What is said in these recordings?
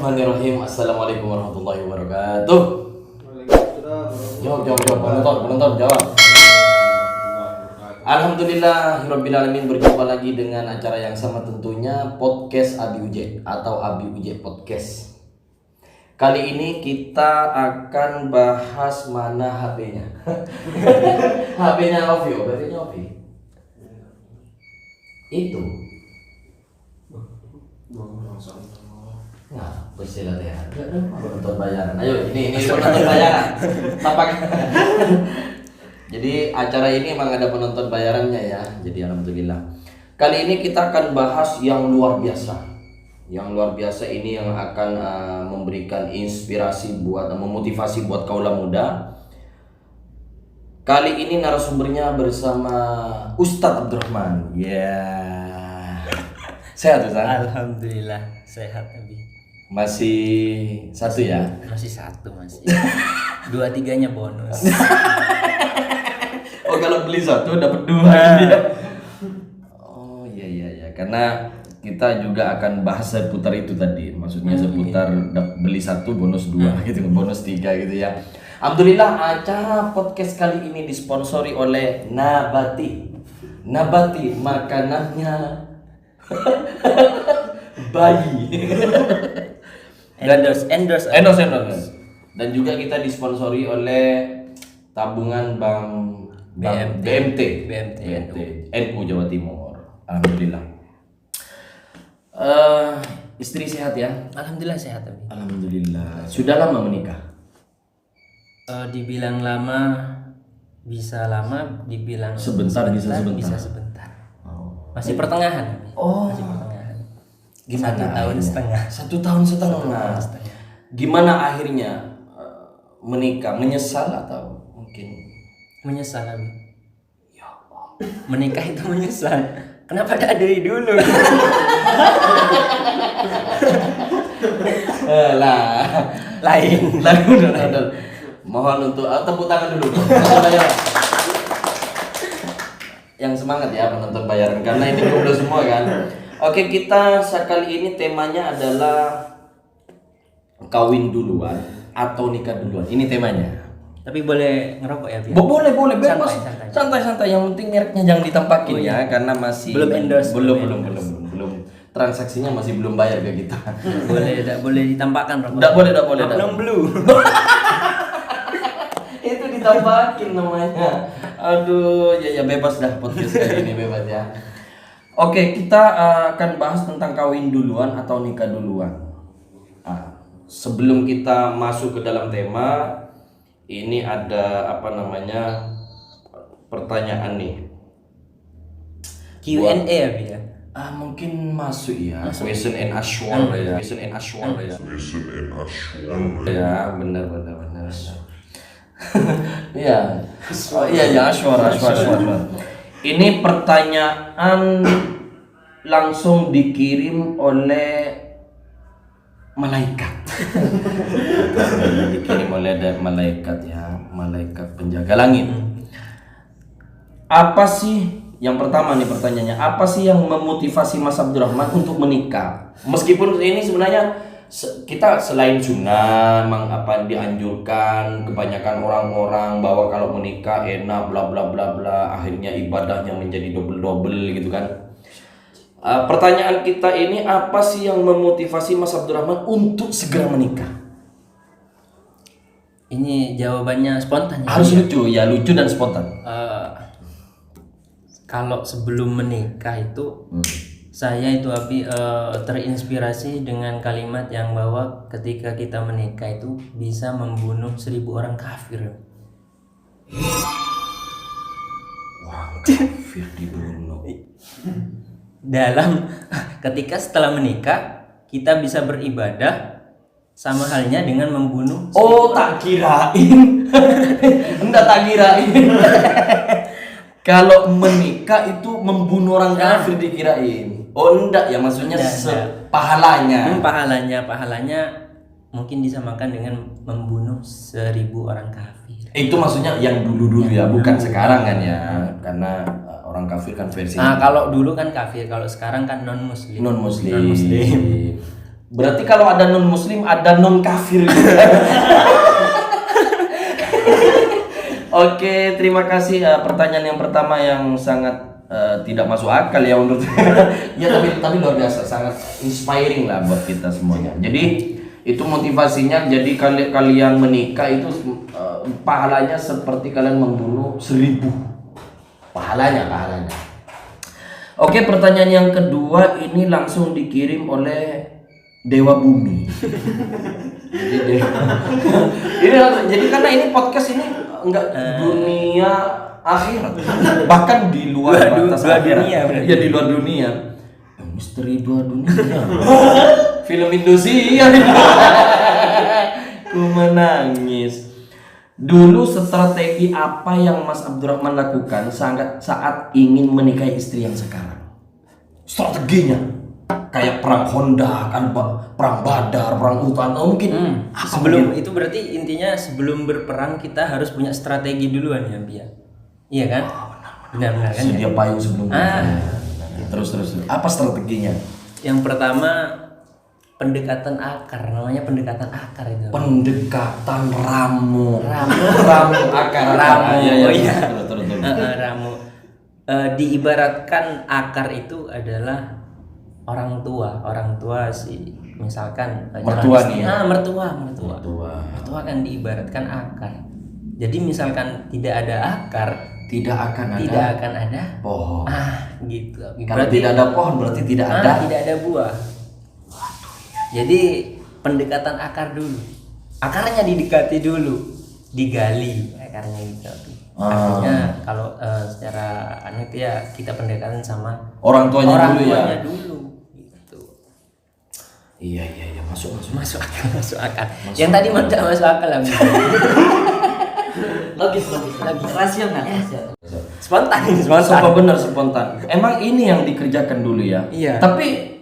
Bismillahirrahmanirrahim. Assalamualaikum warahmatullahi wabarakatuh. Jawab, penonton jawab. Alhamdulillahirabbil alamin, berjumpa lagi dengan acara yang sama tentunya, podcast Abi Uje atau Abi Uje Podcast. Kali ini kita akan bahas mana HP-nya. HP-nya Ovi, berarti Ovi. Itu. Nah, bersilat ya. Penonton bayaran. Ayo, ini penonton bayaran. Tapak. Jadi acara ini emang ada penonton bayarannya ya. Jadi alhamdulillah. Kali ini kita akan bahas yang luar biasa. Yang luar biasa ini yang akan memberikan inspirasi buat memotivasi buat kaula muda. Kali ini narasumbernya bersama Ustadz Abdurrahman. Sehat Ustaz? Alhamdulillah sehat Abi. Masih satu ya? Masih satu masih. 2-3-nya bonus. Oh, kalau beli satu dapat dua gitu ya? Oh iya. Karena kita juga akan bahas seputar itu tadi. Maksudnya seputar beli satu bonus dua gitu, bonus 3 gitu ya. Alhamdulillah acara podcast kali ini disponsori oleh Nabati. Nabati makanannya bayi. endorse. Dan juga kita disponsori oleh tabungan Bank BMT NU Jawa Timur. Alhamdulillah. Istri sehat ya? Alhamdulillah sehat Abi. Alhamdulillah. Sudah lama menikah? Dibilang lama bisa lama, dibilang Sebentar. bisa sebentar. Masih pertengahan. Oh. Masih pertengahan. Gimana? 1 tahun setengah. 1 tahun setengah. Gimana akhirnya menikah? Menyesal atau mungkin Menyesal Abi. ya Allah. Menikah itu menyesal. Kenapa tidak dari dulu? Lain. Mohon untuk tepuk tangan dulu. Yang semangat ya penonton bayaran, karena ini jomblo semua kan. Oke, kita sekali ini temanya adalah kawin duluan atau nikah duluan. Ini temanya. Tapi boleh ngerokok ya, Bi? Boleh bebas. Santai. Santai. Yang penting mereknya jangan ditampakin ya, karena masih Belum endorse. belum. Transaksinya masih belum bayar ke kita. Boleh ditampakkan rokok. Enggak boleh. Belum blue. Itu ditampakin namanya. Aduh, ya bebas dah podcast kali ini, bebas ya. Oke, kita akan bahas tentang kawin duluan atau nikah duluan. Sebelum kita masuk ke dalam tema, ini ada pertanyaan nih. Q&A ya, Bi ya. Mungkin masuk ya. Question and answer ya. Ya, benar. Iya. Oh iya, answer. Ini pertanyaan langsung dikirim oleh malaikat. Dikirim oleh malaikat ya, malaikat penjaga langit. Apa sih yang pertama nih pertanyaannya? Apa sih yang memotivasi Mas Abdurrahman untuk menikah? Meskipun ini sebenarnya kita selain sunnah, memang dianjurkan kebanyakan orang-orang bahwa kalau menikah enak bla bla bla bla, akhirnya ibadahnya menjadi double gitu kan. Pertanyaan kita ini, apa sih yang memotivasi Mas Abdurrahman untuk segera menikah? Ini jawabannya spontan ya. Harus lucu dan spontan. Kalau sebelum menikah itu saya itu Abi terinspirasi dengan kalimat yang bahwa ketika kita menikah itu bisa membunuh 1000 orang kafir. Wah, kafir dibunuh. Dalam ketika setelah menikah kita bisa beribadah sama halnya dengan membunuh. Oh, tak kirain. Enggak, tak kirain. Kalau menikah itu membunuh orang kafir dikirain. Oh, enggak ya, maksudnya pahalanya. Pahalanya mungkin disamakan dengan membunuh 1000 orang kafir. Itu maksudnya yang dulu ya, bukan sekarang kan ya. Karena orang kafir kan versi. Kalau dulu kan kafir, kalau sekarang kan non muslim. Berarti kalau ada non muslim ada non kafir. Oke, terima kasih. Pertanyaan yang pertama yang sangat tidak masuk akal ya menurut saya. Ya tapi luar biasa, sangat inspiring lah buat kita semuanya. Jadi itu motivasinya. Jadi kalian menikah itu pahalanya seperti kalian membunuh 1000. Pahalanya. Oke, pertanyaan yang kedua ini langsung dikirim oleh Dewa Bumi. Jadi karena ini podcast ini enggak dunia akhirat, bahkan di luar batas dunia. Ya di luar dunia. Misteri dua dunia. Film Indonesia. Ku menangis. Dulu strategi apa yang Mas Abdurrahman lakukan saat ingin menikahi istri yang sekarang? Strateginya kayak perang Honda, kan perang Badar, perang Uhud, atau mungkin sebelum itu berarti intinya sebelum berperang kita harus punya strategi duluan ya, Bia. Iya kan? Benar kan? Sedia payung sebelum terus. Apa strateginya? Yang pertama pendekatan akar, namanya pendekatan akar itu. Pendekatan ramu akar. Iya. Betul. Ramu. Diibaratkan akar itu adalah orang tua si misalkan mertua nih ya. Mertua kan diibaratkan akar. Jadi misalkan tidak ada akar, tidak akan ada pohon. Gitu. Kalau tidak ada pohon berarti tidak ada buah. Jadi pendekatan akar dulu. Akarnya didekati dulu, digali akarnya gitu. Artinya kalau secara itu ya kita pendekatan sama orang tuanya dulu gitu. Iya masuk akal. Yang tadi tidak masuk akal lah. Logis. Rasional. Spontan. Emang ini yang dikerjakan dulu ya. Iya. Tapi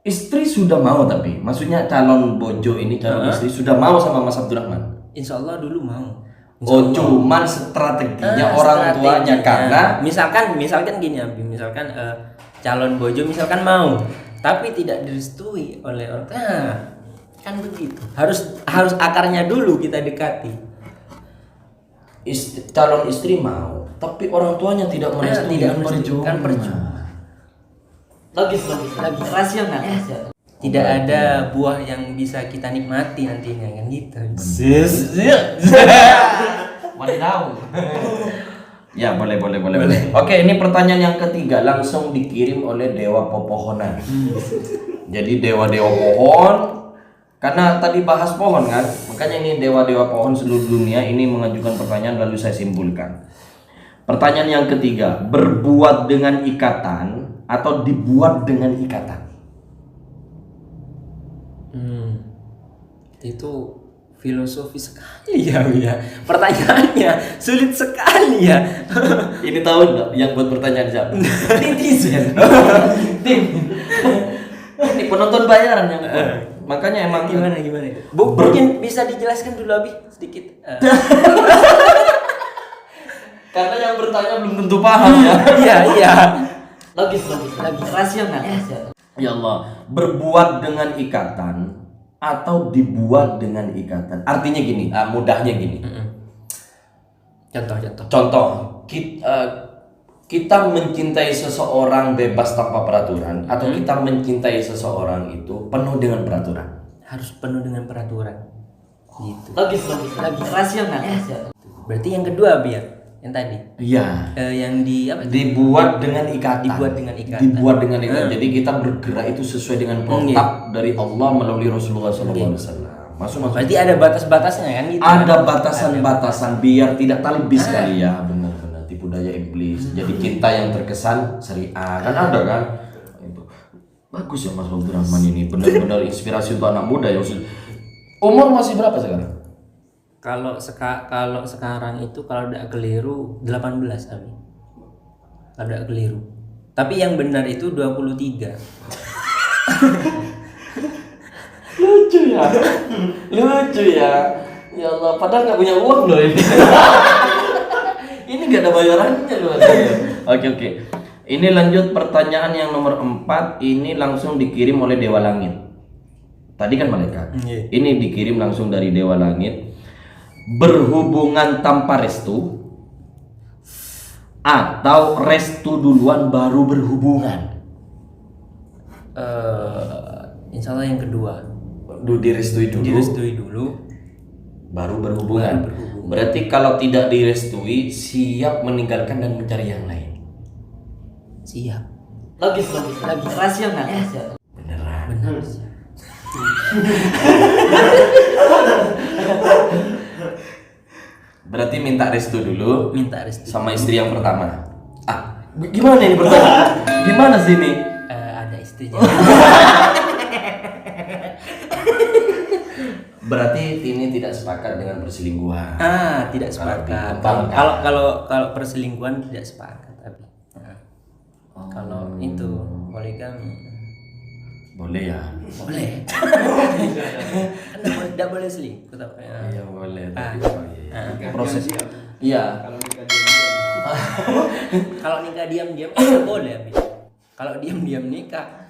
istri sudah mau, tapi maksudnya calon bojo ini istri sudah mau sama Mas Abdurrahman. Insya Allah dulu mau. Cuman strateginya orang tuanya karena misalkan gini Abi, calon bojo misalkan mau tapi tidak direstui oleh orang kan begitu. Harus akarnya dulu kita dekati. Calon istri mau tapi orang tuanya tidak merestui, kan percuma. Logis. Rasional. Tidak ada buah yang bisa kita nikmati nantinya kan gitu. Wadidaw. Ya boleh. Oke, ini pertanyaan yang ketiga langsung dikirim oleh Dewa Pepohonan. Jadi dewa pohon, karena tadi bahas pohon kan, makanya ini dewa pohon seluruh dunia ini mengajukan pertanyaan lalu saya simpulkan. Pertanyaan yang ketiga, berbuat dengan ikatan atau dibuat dengan ikatan? Itu filosofi sekali ya. Pertanyaannya sulit sekali ya. Ini tahu nggak yang buat pertanyaan siapa? Netizen. Ini penonton bayaran yang makanya emang gimana itu? Mungkin bisa dijelaskan dulu Abi sedikit. Karena yang bertanya belum tentu paham ya. Iya. Logis. Rasional. Ya Allah, berbuat dengan ikatan atau dibuat dengan ikatan. Artinya gini, mudahnya gini. Contoh, kita mencintai seseorang bebas tanpa peraturan atau kita mencintai seseorang itu penuh dengan peraturan. Harus penuh dengan peraturan. Gitu. Logis. Rasional. Berarti yang kedua biar yang tadi. Iya. Yang dibuat dengan ikatan. Dibuat dengan ikatan. Jadi kita bergerak itu sesuai dengan protap dari Allah melalui Rasulullah SAW. Masuk. Berarti ada batas-batasnya kan gitu. Ada batasan-batasan biar tidak talbis kali ya. Benar tipu daya iblis. Jadi cinta yang terkesan syariah. Kan ada kan? Itu. Bagus ya Mas Abdurrahman ini. Benar-benar inspirasi untuk anak muda ya. Umur masih berapa sekarang? Kalau sekarang itu kalau tidak keliru 18 Abi. Kalau tidak keliru. Tapi yang benar itu 23. Lucu ya. Ya Allah, padahal nggak punya uang loh ini. Ini nggak ada bayarannya loh. Oke. Ini lanjut pertanyaan yang nomor 4. Ini langsung dikirim oleh Dewa Langit. Tadi kan malaikat. Iya. Ini dikirim langsung dari dewa langit. Berhubungan tanpa restu atau restu duluan baru berhubungan? Insya Allah yang kedua. Direstui dulu. Direstui dulu. Baru berhubungan. Baru berhubungan. Berarti kalau tidak direstui siap meninggalkan dan mencari yang lain. Siap. Logis. Rasional. Beneran. Benar. Berarti minta restu dulu Minta restu. sama istri yang pertama. Gimana ini pertama? Gimana sih ini? Ada istrinya. Berarti ini tidak sepakat dengan perselingkuhan. Tidak sepakat. dikembangkan. Kalau perselingkuhan tidak sepakat tapi. Kalau itu poligami Boleh ya. boleh. Tidak boleh selingkuh tapi. Iya boleh. Ah. Proses. Iya. Kalau nikah diam-diam boleh. Kalau diam-diam nikah